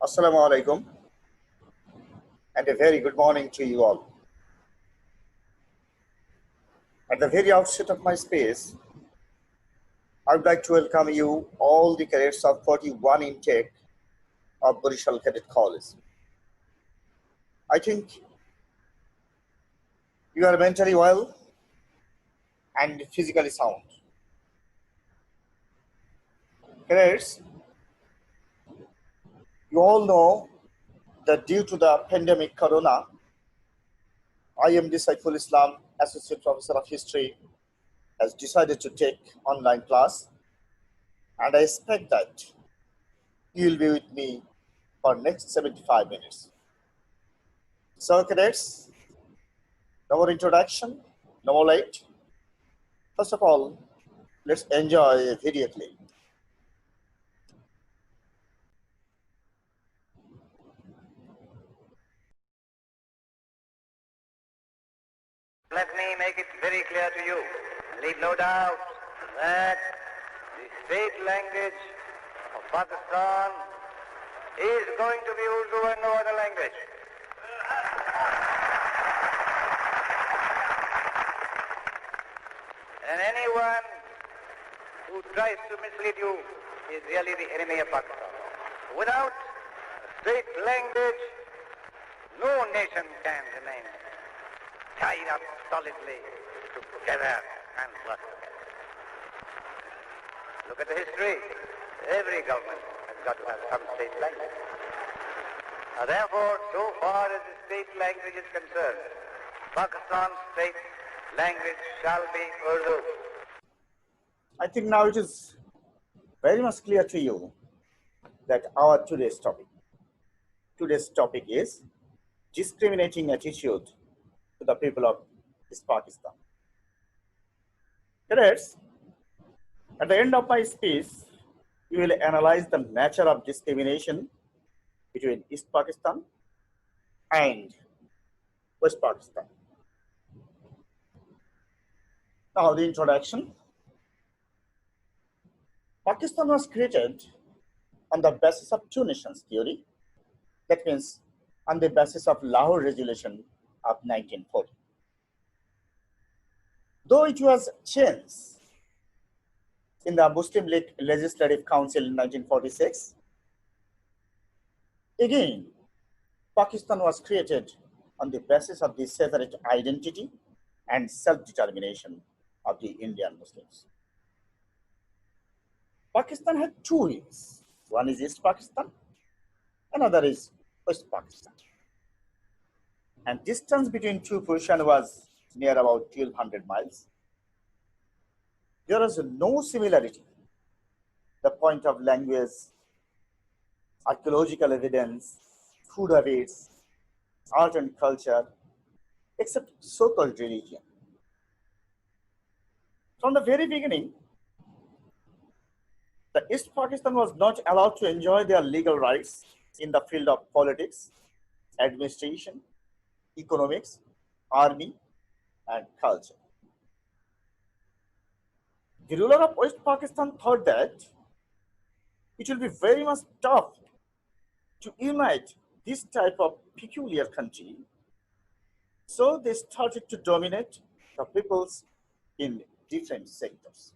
Assalamu alaikum and a very good morning to you all. At the very outset of my space, I would like to welcome you all the cadets of 41 intake of Burishal Cadet College. I think you are mentally well and physically sound. Cadets, you all know that due to the pandemic corona, I am Saiful Islam, Associate Professor of History, has decided to take online class, and I expect that you will be with me for next 75 minutes. So cadets, no more introduction, no more late. First of all, let's enjoy a video clip. Let me make it very clear to you, leave no doubt, that the state language of Pakistan is going to be Urdu and no other language. And anyone who tries to mislead you is really the enemy of Pakistan. Without a state language, no nation can remain tied up solidly together and work together. Look at the history. Every government has got to have some state language. Therefore, so far as the state language is concerned, Pakistan's state language shall be Urdu. I think now it is very much clear to you that our today's topic is discriminating attitude to the people of East Pakistan. Cadets, at the end of my speech, we will analyze the nature of discrimination between East Pakistan and West Pakistan. Now the introduction. Pakistan was created on the basis of two nations theory. That means on the basis of Lahore Resolution of 1940. Though it was changed in the Muslim League Legislative Council in 1946, again, Pakistan was created on the basis of the separate identity and self-determination of the Indian Muslims. Pakistan had two wings. One is East Pakistan, another is West Pakistan. And distance between two portions was near about 1,200 miles. There was no similarity. The point of language, archaeological evidence, food habits, art and culture, except so-called religion. From the very beginning, the East Pakistan was not allowed to enjoy their legal rights in the field of politics, administration, economics, army, and culture. The ruler of West Pakistan thought that it will be very much tough to unite this type of peculiar country, so they started to dominate the peoples in different sectors.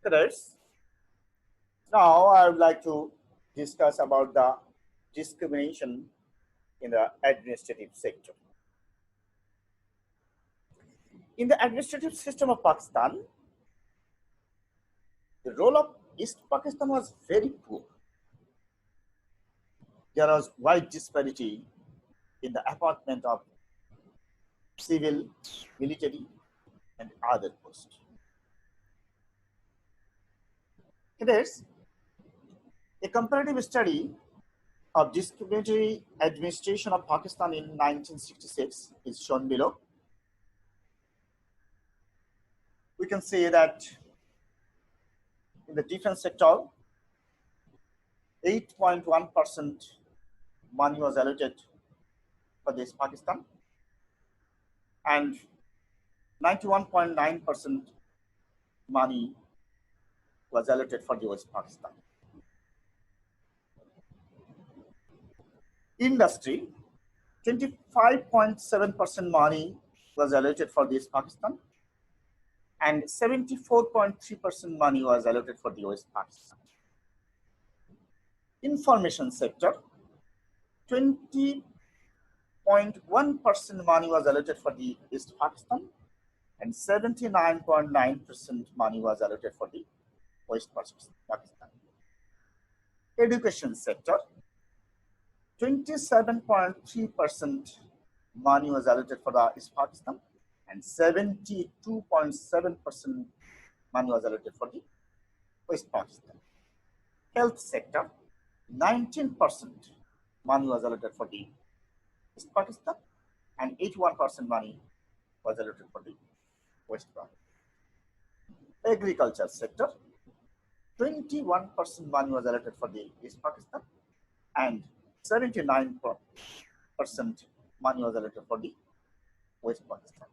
Cadets, now I would like to discuss about the discrimination in the administrative sector. In the administrative system of Pakistan, the role of East Pakistan was very poor. There was wide disparity in the appointment of civil, military, and other posts. Cadets, a comparative study of discriminatory administration of Pakistan in 1966 is shown below. We can say that in the defense sector, 8.1% money was allocated for this Pakistan, and 91.9% money was allocated for the West Pakistan. Industry, 25.7% money was allocated for the East Pakistan, and 74.3% money was allocated for the West Pakistan. Information sector, 20.1% money was allocated for the East Pakistan, and 79.9% money was allocated for the West Pakistan. Education sector, 27.3% money was allocated for the East Pakistan, and 72.7% money was allocated for the West Pakistan. Health sector, 19% money was allocated for the East Pakistan, and 81% money was allocated for the West Pakistan. Agriculture sector, 21% money was allocated for the East Pakistan, and 79% money was allocated for the West Pakistan.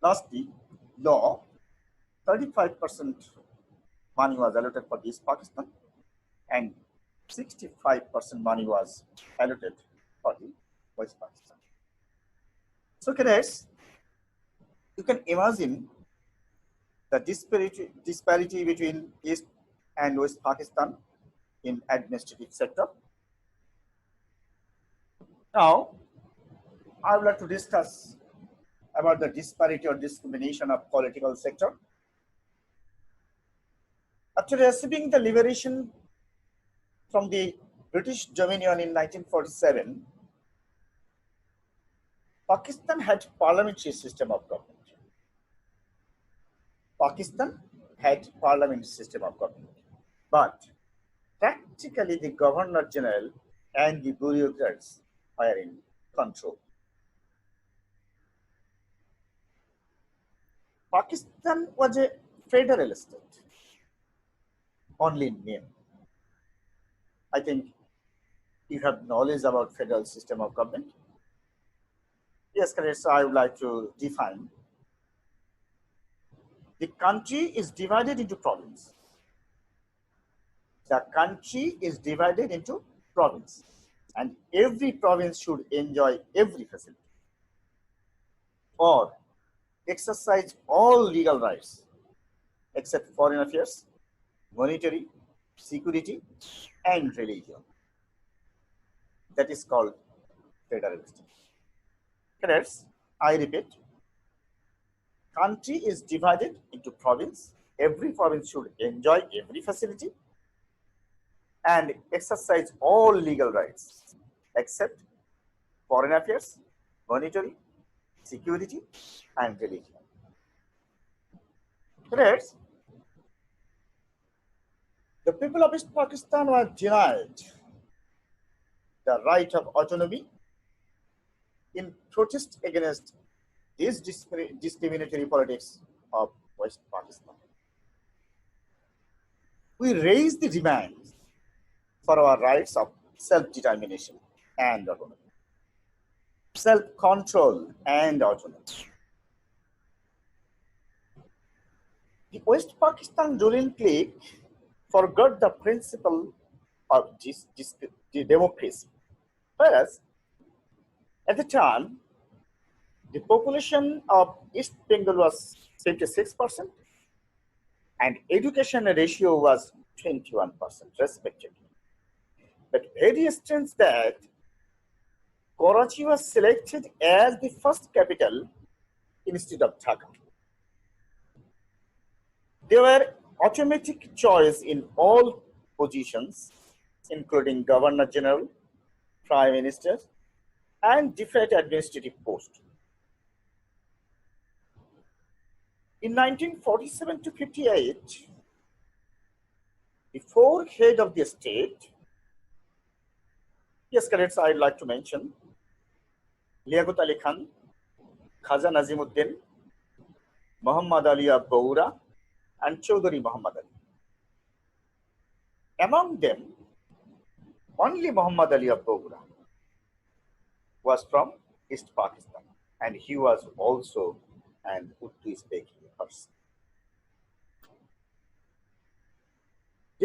Lastly, law, 35% money was allocated for the East Pakistan, and 65% money was allocated for the West Pakistan. So, cadets, you can imagine the disparity between East and West Pakistan in administrative sector. Now, I would like to discuss about the disparity or discrimination of political sector. After receiving the liberation from the British Dominion in 1947, Pakistan had parliamentary system of government. Pakistan had parliamentary system of government, but practically the Governor General and the bureaucrats are in control. Pakistan was a federal state, only in name. I think you have knowledge about federal system of government. Yes, correct. So I would like to define. The country is divided into provinces. The country is divided into provinces, and every province should enjoy every facility or exercise all legal rights except foreign affairs, monetary, security, and religion. That is called federalism. Cadets, I repeat, country is divided into province. Every province should enjoy every facility and exercise all legal rights except foreign affairs, monetary, security, and religion. Cadets, the people of East Pakistan were denied the right of autonomy in protest against this discriminatory politics of West Pakistan. We raised the demands for our rights of self-determination and autonomy, self-control and autonomy. The West Pakistan ruling clique forgot the principle of democracy, whereas at the time, the population of East Bengal was 56% and education ratio was 21% respectively. But very strange that Karachi was selected as the first capital instead of Dhaka. There were automatic choice in all positions, including Governor General, Prime Minister, and different administrative posts. In 1947 to 58, the four head of the state, yes, cadets, I'd like to mention Liaquat Ali Khan, Khaja Nazimuddin, Muhammad Ali Boura, and Chaudhary Muhammad Ali. Among them, only Muhammad Ali Boura was from East Pakistan, and he was also an Urdu speaking person.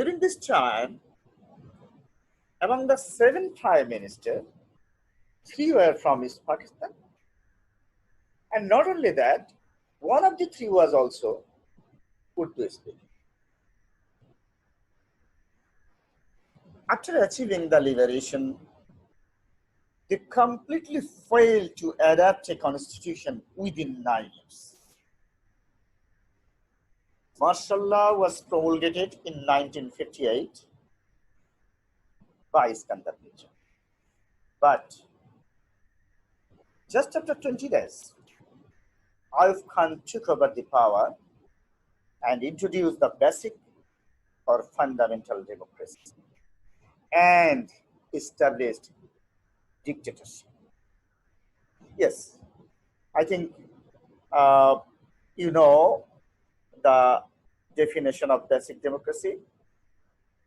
During this time, among the 7 prime ministers, 3 were from East Pakistan. And not only that, one of the 3 was also Urdu speaking. After achieving the liberation, they completely failed to adapt a constitution within 9 years. Martial law was promulgated in 1958 by Iskandar Mirza. But just after 20 days, Ayub Khan took over the power and introduced the basic or fundamental democracy and established dictatorship. Yes, I think you know the definition of basic democracy.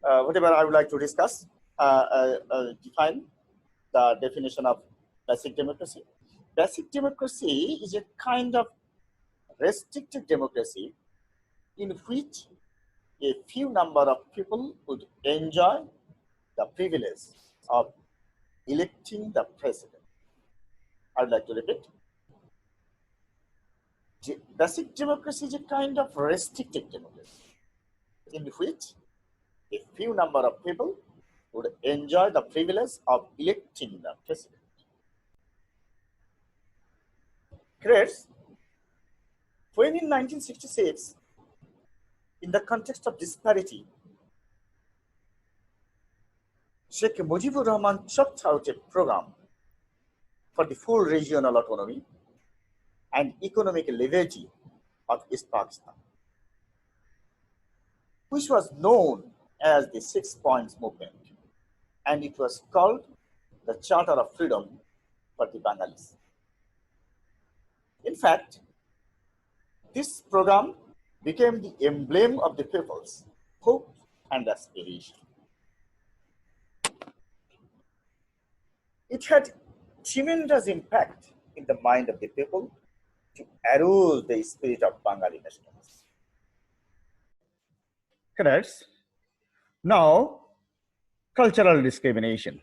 Whatever I would like to discuss, define the definition of basic democracy. Basic democracy is a kind of restricted democracy in which a few number of people would enjoy the privilege of electing the president. I'd like to repeat. Basic democracy is a kind of restricted democracy in which a few number of people would enjoy the privilege of electing the president. Creates, when in 1966, in the context of disparity, Sheikh Mujibur Rahman chalked out a program for the full regional autonomy and economic liberty of East Pakistan, which was known as the 6 Points Movement, and it was called the Charter of Freedom for the Bengalis. In fact, this program became the emblem of the people's hope and aspiration. It had tremendous impact in the mind of the people to arouse the spirit of Bengali nationalism. Correct. Now, cultural discrimination.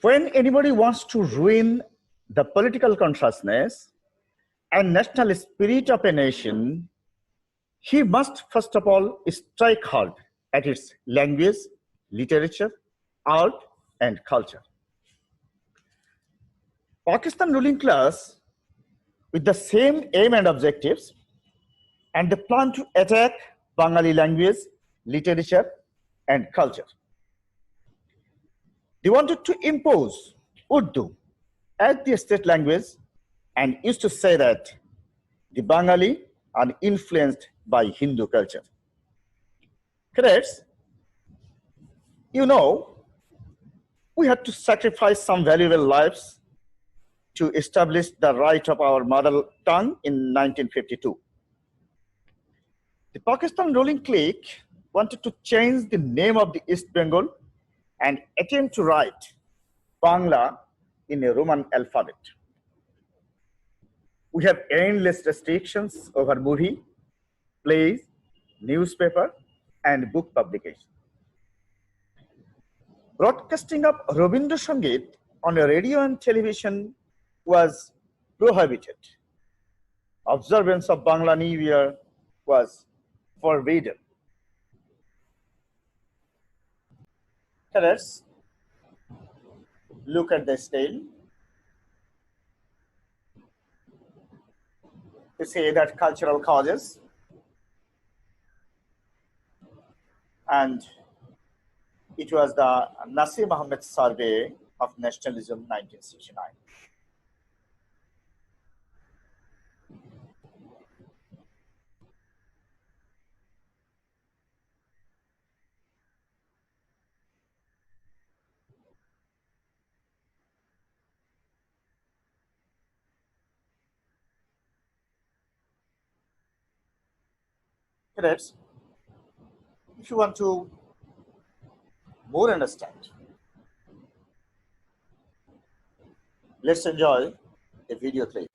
When anybody wants to ruin the political consciousness and national spirit of a nation, he must first of all strike hard at its language, literature, art, and culture. Pakistan ruling class, with the same aim and objectives, and they plan to attack Bengali language, literature, and culture. They wanted to impose Urdu as the state language and used to say that the Bengali are influenced by Hindu culture. Cadets, you know, we had to sacrifice some valuable lives to establish the right of our mother tongue in 1952. The Pakistan ruling clique wanted to change the name of the East Bengal and attempt to write Bangla in a Roman alphabet. We have endless restrictions over movie, plays, newspaper, and book publication. Broadcasting of Rabindra Sangeet on a radio and television was prohibited. Observance of Bangla New Year was forbidden. Let's look at the scale. To say that cultural causes, and it was the Nasir Ahmed survey of nationalism 1969. Cadets, if you want to more understand, let's enjoy a video clip.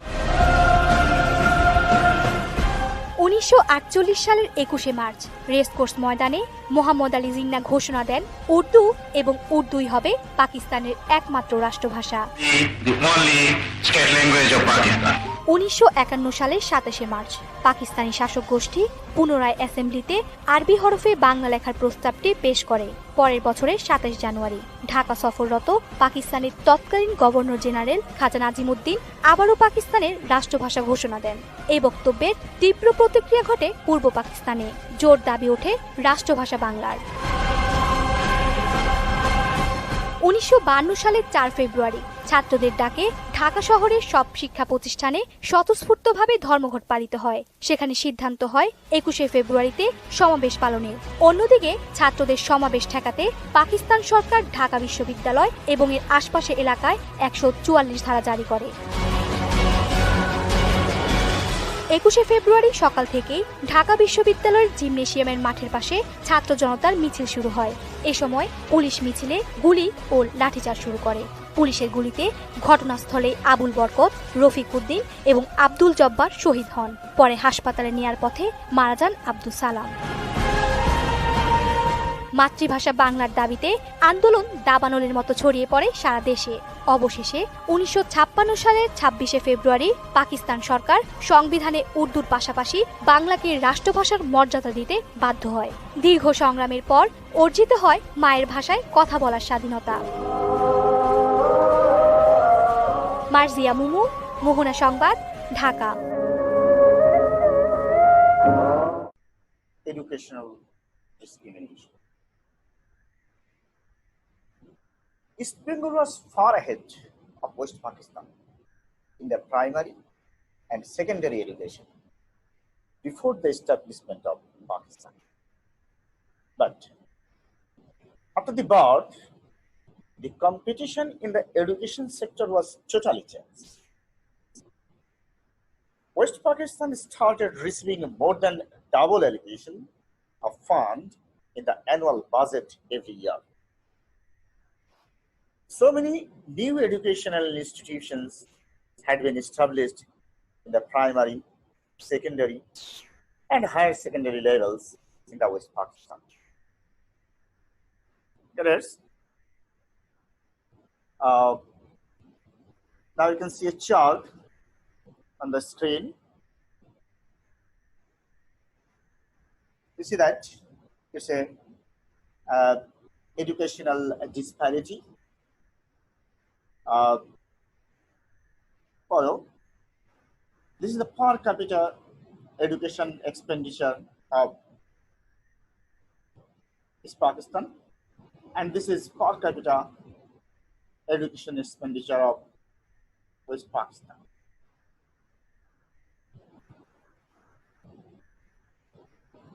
1948 সালের 21শে March racecourse ময়দানে মোহাম্মদ আলী জিন্নাহ ঘোষণা দেন উর্দু এবং উর্দুই হবে পাকিস্তানের একমাত্র রাষ্ট্রভাষা। 1951 সালের 27শে March Pakistani শাসক গোষ্ঠী পুনরায় অ্যাসেম্বলিতে আরবি হরফে বাংলা লেখার প্রস্তাবটি পেশ করে। পরের বছরের 27 জানুয়ারি ঢাকা সফররত পাকিস্তানের তৎকালীন গভর্নর জেনারেল খাজা নাজিমুদ্দিন আবারও পাকিস্তানের রাষ্ট্রভাষা ঘোষণা দেন। এই বক্তব্যের তীব্র প্রতিক্রিয়া ঘটে পূর্ব পাকিস্তানে। জোর দাবি ওঠে রাষ্ট্রভাষা বাংলার। 1952 সালের 4 ফেব্রুয়ারি ছাত্রদের ডাকে ঢাকা শহরের সব শিক্ষা প্রতিষ্ঠানে স্বতঃস্ফূর্তভাবে ধর্মঘট পালিত হয়। সেখানে সিদ্ধান্ত হয় 21শে ফেব্রুয়ারিতে সমাবেশ পালনের। অন্যদিকে ছাত্রদের সমাবেশ ঠেকাতে পাকিস্তান সরকার ঢাকা বিশ্ববিদ্যালয় এবং এর আশপাশের এলাকায় 144 ধারা জারি করে। 21শে ফেব্রুয়ারি সকাল থেকেই ঢাকা বিশ্ববিদ্যালয়ের জিমনেশিয়ামের মাঠের পাশে ছাত্র জনতার মিছিল শুরু হয়। এ সময় পুলিশ মিছিলে গুলি ও লাঠিচার্জ শুরু করে। পুলিশের গুলিতে ঘটনাস্থলে আবুল বরকত, রফিক উদ্দিন এবং আব্দুল জব্বার শহীদ হন। পরে হাসপাতালে নেয়ার পথে মারা যান আব্দুল সালাম। মাতৃভাষা বাংলার দাবিতে আন্দোলন দাবানলের মতো ছড়িয়ে পড়ে সারা দেশে। অবশেষে 1956 সালের 26শে ফেব্রুয়ারি পাকিস্তান সরকার সংবিধানে উর্দুর পাশাপাশি বাংলাকে রাষ্ট্রভাষার মর্যাদা দিতে বাধ্য হয়। দীর্ঘ সংগ্রামের পর অর্জিত হয় মায়ের ভাষায় কথা বলার স্বাধীনতা। মার্জিয়া মুমু, মোহনা সংবাদ, Dhaka. Educational discrimination. East Bengal was far ahead of West Pakistan in the primary and secondary education before the establishment of Pakistan. But after the birth, the competition in the education sector was totally changed. West Pakistan started receiving more than double allocation of fund in the annual budget every year. So many new educational institutions had been established in the primary, secondary, and higher secondary levels in the West Pakistan. Correct? Now you can see a chart on the screen. You see that it's a educational disparity. Follow. This is the per capita education expenditure of East Pakistan, and this is per capita education expenditure of West Pakistan.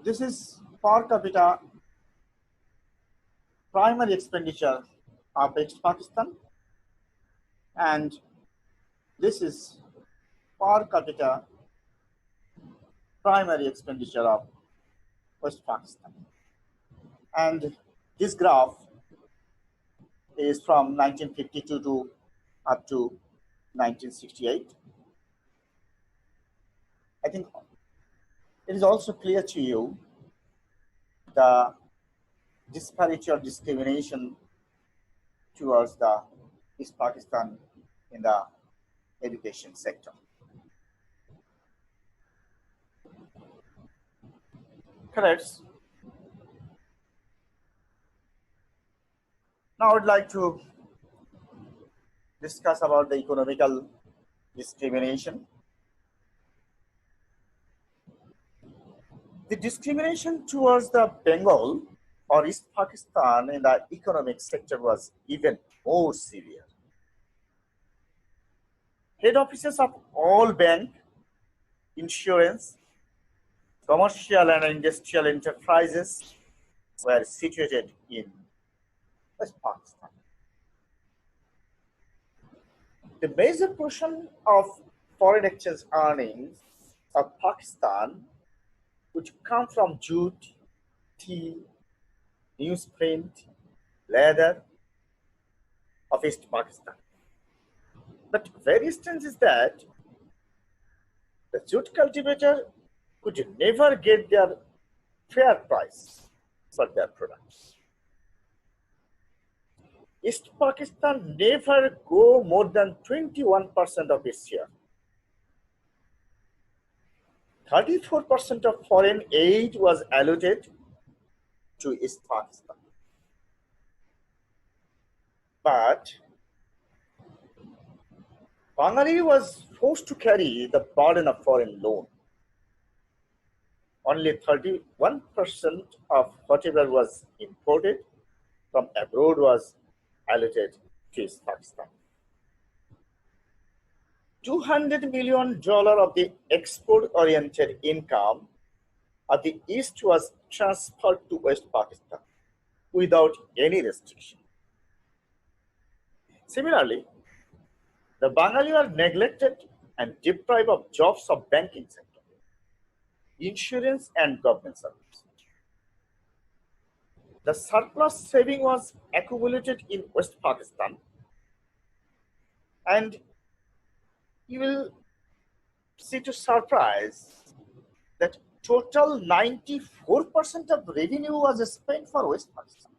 This is per capita primary expenditure of West Pakistan, and this is per capita primary expenditure of West Pakistan. And this graph is from 1952 to up to 1968. I think it is also clear to you the disparity or discrimination towards the East Pakistan in the education sector. Correct. Now I would like to discuss about the economical discrimination. The discrimination towards the Bengal or East Pakistan in the economic sector was even more severe. Head offices of all bank, insurance, commercial and industrial enterprises were situated in West Pakistan. The major portion of foreign exchange earnings of Pakistan, which come from jute, tea, newsprint, leather of East Pakistan. But very strange is that the jute cultivator could never get their fair price for their products. East Pakistan never go more than 21% of its share. 34% of foreign aid was allocated to East Pakistan. But Bengali was forced to carry the burden of foreign loan. Only 31% of whatever was imported from abroad was allocated to East Pakistan. $200 million of the export-oriented income of the East was transferred to West Pakistan without any restriction. Similarly, the Bengali were neglected and deprived of jobs of banking sector, insurance and government services. The surplus saving was accumulated in West Pakistan, and you will see to surprise that total 94% of revenue was spent for West Pakistan.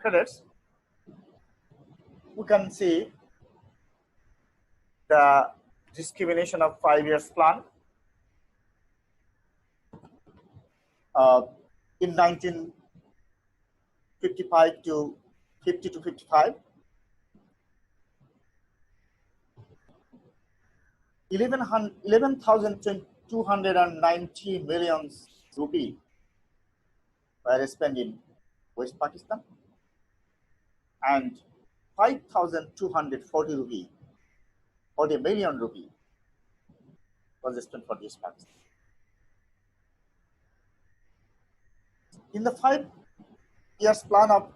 Cadets, we can see the discrimination of 5 years plan in 1955 to 50 to 55. 11,290 million rupee were spent in West Pakistan, and 5,240 rupee, 40 million rupee was spent for East Pakistan. In the 5 years plan of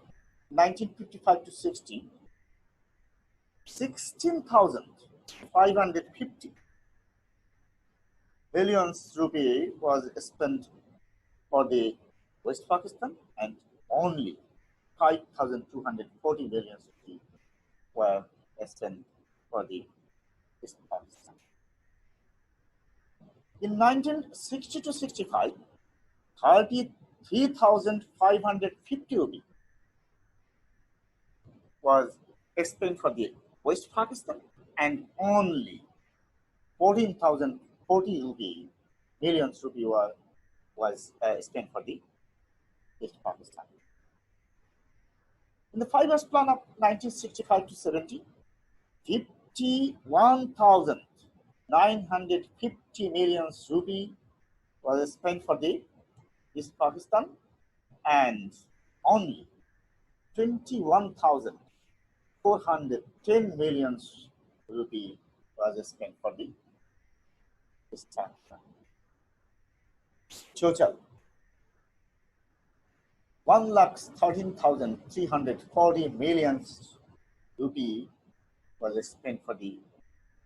1955 to 60, 16,550 million rupee was spent for the West Pakistan, and only 5,240 million rupee were spent for the East Pakistan. In 1960 to 65, 33,550 rupee was spent for the West Pakistan, and only 14,040 rupee million rupee was spent for the East Pakistan. In the 5 years plan of 1965 to 70, 51,950 million rupee was spent for the East Pakistan, and only 21,410 million rupee was spent for the East Pakistan. Total 1,13,340 million rupee was spent for the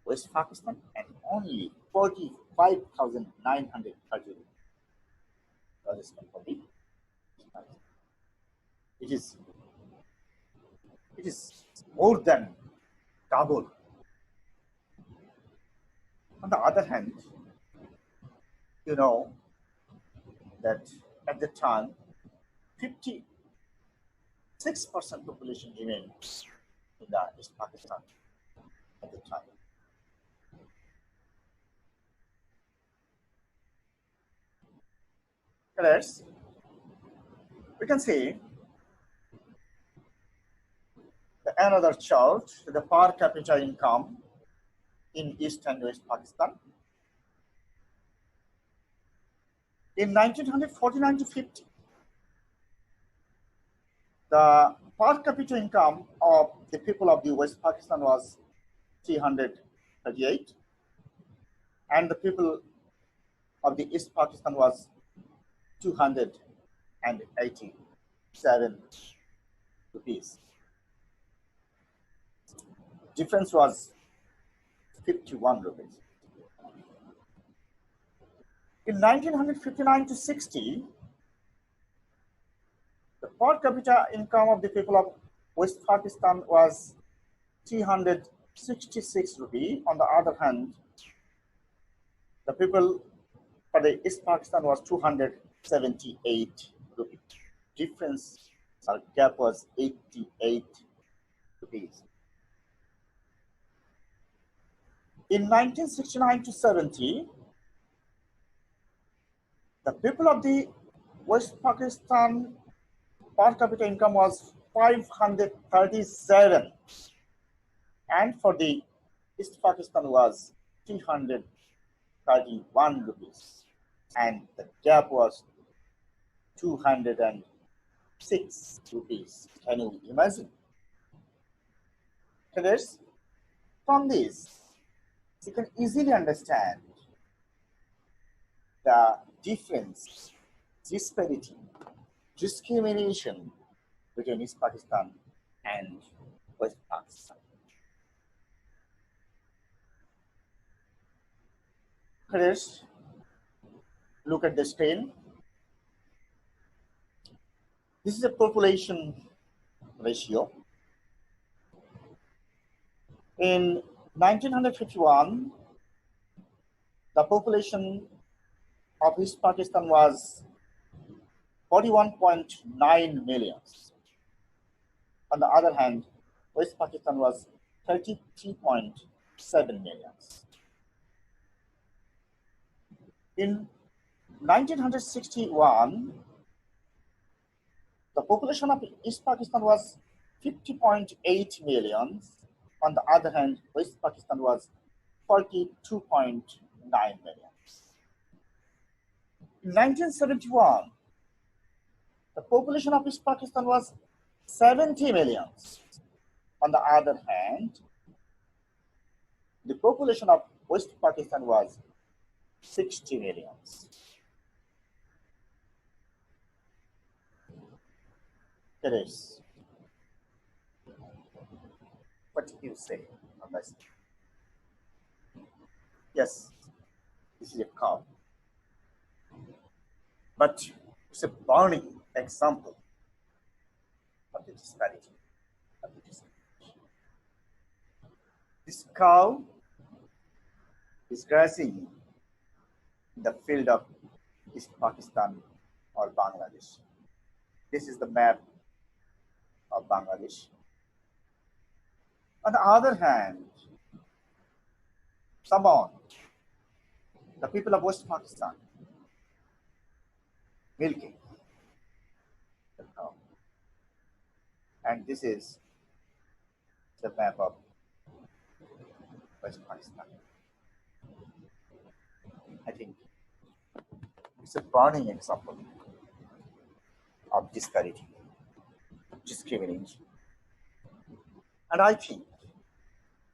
West Pakistan, and only 45,930 was spent for the East Pakistan. It is more than double. On the other hand, you know that at the time 56% population remained in the East Pakistan at the time. Colors, we can see another chart, the per capita income in East and West Pakistan. In 1949 to 50, the per capita income of the people of the West Pakistan was 338, and the people of the East Pakistan was 287 rupees. Difference was 51 rupees. In 1959 to 60, the per capita income of the people of West Pakistan was 300 66 rupee. On the other hand, the people for the East Pakistan was 278 rupees. Difference or gap was 88 rupees. In 1969 to 70, the people of the West Pakistan per capita income was 537, and for the East Pakistan was 331 rupees, and the gap was 206 rupees. Can you imagine? Traders, from this, you can easily understand the difference, disparity, discrimination between East Pakistan and West Pakistan. Traders, look at the screen. This is a population ratio. In 1951, the population of East Pakistan was 41.9 million. On the other hand, West Pakistan was 33.7 million. In 1961, the population of East Pakistan was 50.8 million. On the other hand, West Pakistan was 42.9 million. In 1971, the population of East Pakistan was 70 million. On the other hand, the population of West Pakistan was 60 million. It is. What do you say on this? Yes, this is a cow. But it's a burning example of the disparity of the discrimination. This cow is grazing in the field of East Pakistan or Bangladesh. This is the map of Bangladesh. On the other hand, someone, the people of West Pakistan, milking the cow. And this is the map of West Pakistan. I think it's a burning example of disparity, discrimination. And I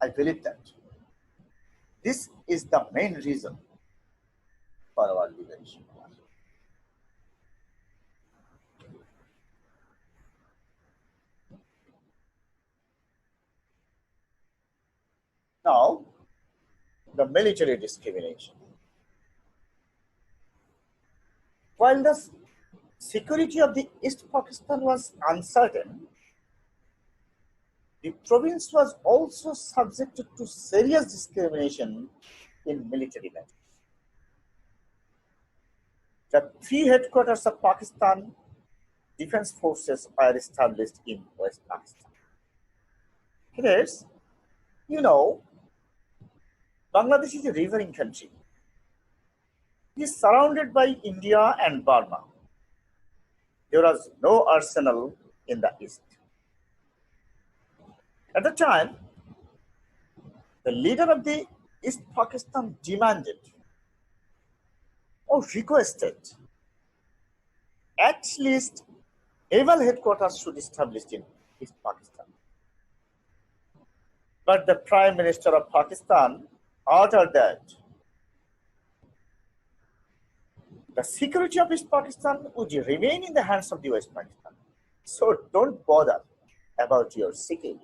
believe that this is the main reason for our liberation. Now, the military discrimination. While the security of the East Pakistan was uncertain, the province was also subjected to serious discrimination in military matters. The three headquarters of Pakistan Defense Forces are established in West Pakistan. Here's, you know, Bangladesh is a riverine country. It is surrounded by India and Burma. There was no arsenal in the east. At the time, the leader of the East Pakistan demanded or requested at least naval headquarters should be established in East Pakistan. But the Prime Minister of Pakistan ordered that the security of East Pakistan would remain in the hands of the West Pakistan. So don't bother about your security.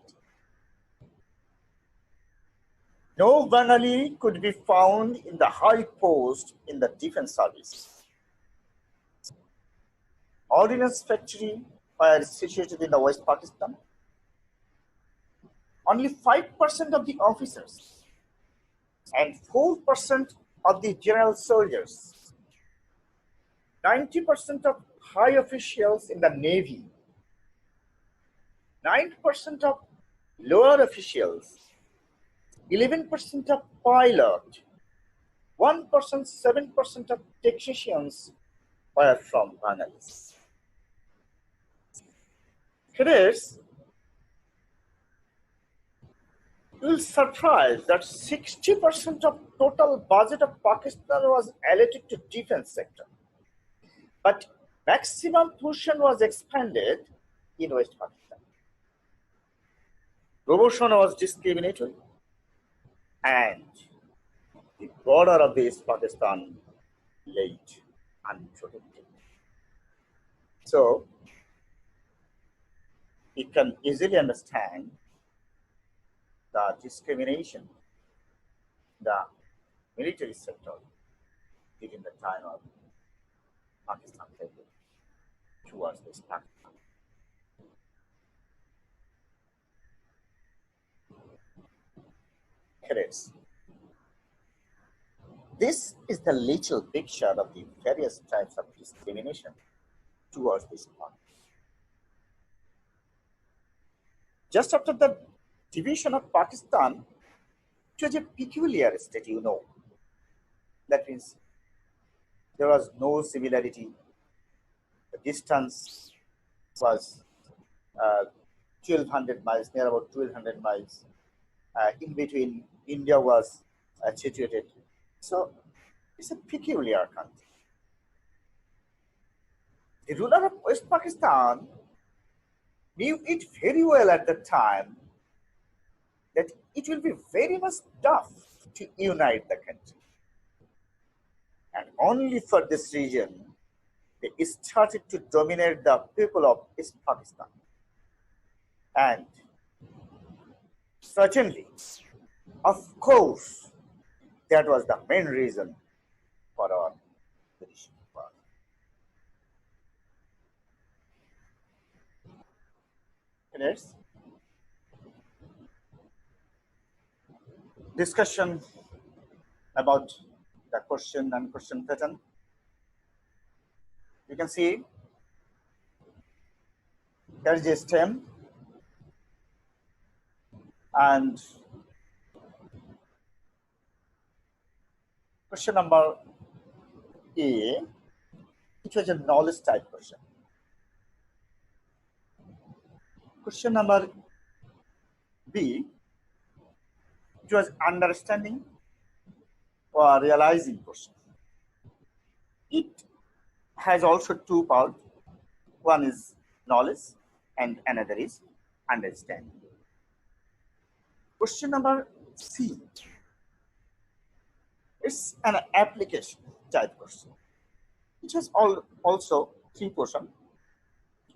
No Bengali could be found in the high post in the defense service. Ordnance factory were situated in the West Pakistan. only 5% of the officers and 4% of the general soldiers, 90% of high officials in the Navy, 9% of lower officials, 11% of pilot, 1%, 7% of technicians were from Bangladesh. Cadets, you will surprise that 60% of total budget of Pakistan was allocated to defense sector, but maximum portion was expanded in West Pakistan. Promotion was discriminatory, and the border of the East Pakistan laid unprotected. So you can easily understand the discrimination in the military sector during the time of Pakistan towards this Pakistan. Cadets, this is the little picture of the various types of discrimination towards this part. Just after the division of Pakistan, it was a peculiar state, you know. That means there was no similarity. The distance was 1,200 miles, near about 1,200 miles. In between, India was situated. So it's a peculiar country. The ruler of West Pakistan knew it very well at the time that it will be very much tough to unite the country. And only for this reason, they started to dominate the people of East Pakistan. And certainly, of course, that was the main reason for our division. Next, discussion about the question and question pattern. You can see there is a stem, and question number A, it was a knowledge type question. Question number B, it was understanding or realizing question. It has also two parts. One is knowledge and another is understanding. Question number C, it's an application type question. It has also three portions: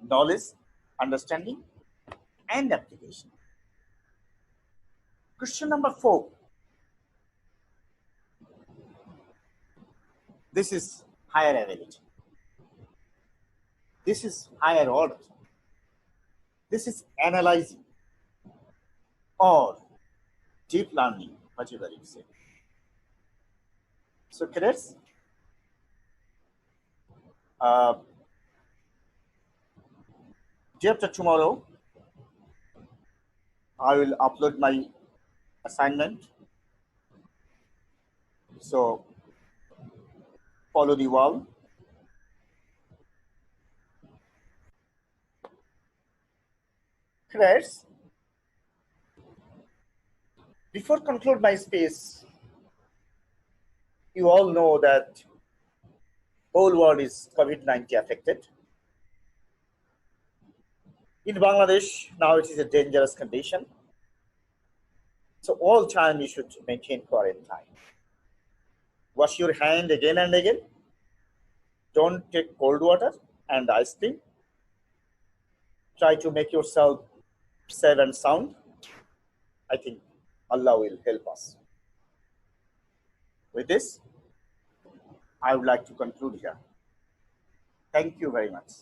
knowledge, understanding, and application. Question number 4, this is higher ability. This is higher order. This is analyzing or deep learning, whatever you say. So cadets, day after tomorrow, I will upload my assignment. So follow the wall. Cadets, before conclude my speech, you all know that whole world is COVID-19 affected. In Bangladesh, now it is a dangerous condition. So all time you should maintain quarantine. Wash your hand again and again. Don't take cold water and ice cream. Try to make yourself safe and sound. I think Allah will help us. With this, I would like to conclude here. Thank you very much.